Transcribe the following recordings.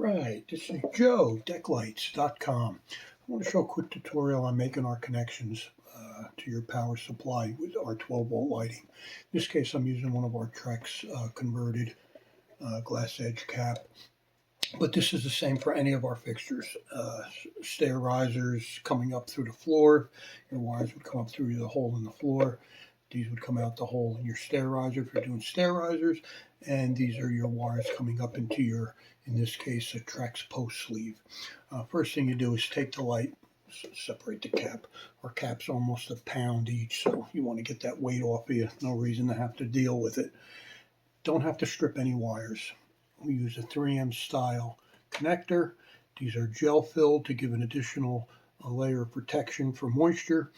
Alright, this is Joe, DekLights.com. I want to show a quick tutorial on making our connections to your power supply with our 12-volt lighting. In this case, I'm using one of our Trex converted glass edge cap. But this is the same for any of our fixtures. Stair risers coming up through the floor. Your wires would come up through the hole in the floor. These would come out the hole in your stair riser if you're doing stair risers. And these are your wires coming up into your, in this case, a Trex post sleeve. First thing you do is take the light, separate the cap. Our cap's almost a pound each, so you want to get that weight off of you. No reason to have to deal with it. Don't have to strip any wires. We use a 3M style connector. These are gel filled to give an additional layer of protection for moisture.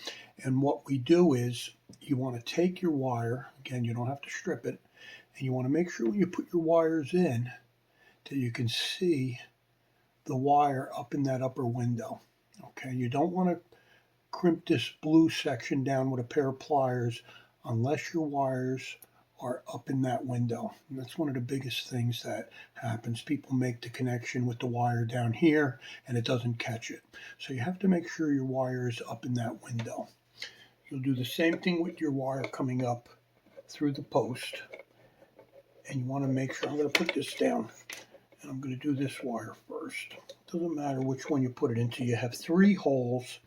And what we do is you want to take your wire, again, you don't have to strip it, and you want to make sure when you put your wires in that you can see the wire up in that upper window. Okay, you don't want to crimp this blue section down with a pair of pliers unless your wires are up in that window. And that's one of the biggest things that happens. People make the connection with the wire down here and it doesn't catch it. So you have to make sure your wire is up in that window. You'll do the same thing with your wire coming up through the post. And you want to make sure, I'm going to put this down and I'm going to do this wire first. Doesn't matter which one you put it into. You have 3 holes.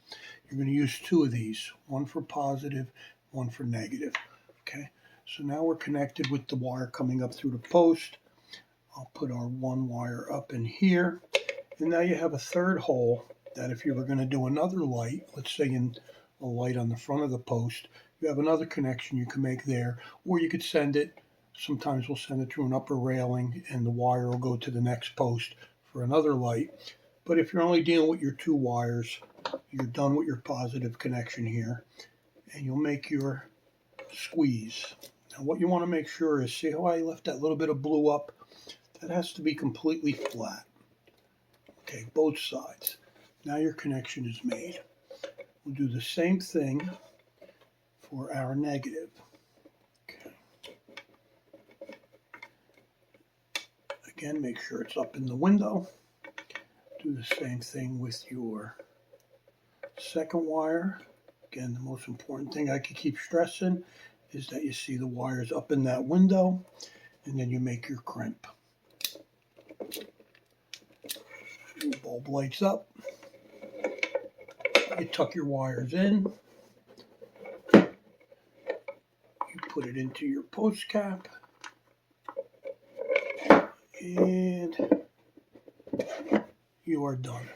You're going to use 2 of these, one for positive, one for negative. Okay. So now we're connected with the wire coming up through the post. I'll put our one wire up in here. And now you have a 3rd hole that if you were going to do another light, let's say in a light on the front of the post, you have another connection you can make there. Or you could send it, sometimes we'll send it through an upper railing and the wire will go to the next post for another light. But if you're only dealing with your 2 wires, you're done with your positive connection here. And you'll make your squeeze. Now what you want to make sure is, see how I left that little bit of blue up? That has to be completely flat. Okay, both sides. Now your connection is made. We'll do the same thing for our negative. Okay. Again, make sure it's up in the window. Do the same thing with your 2nd wire. Again, the most important thing I can keep stressing is that you see the wires up in that window, and then you make your crimp. Your bulb lights up. You tuck your wires in. You put it into your post cap. And you are done.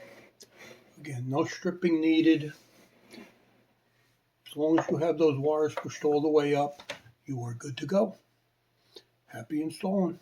Again, no stripping needed. As long as you have those wires pushed all the way up, you are good to go. Happy installing.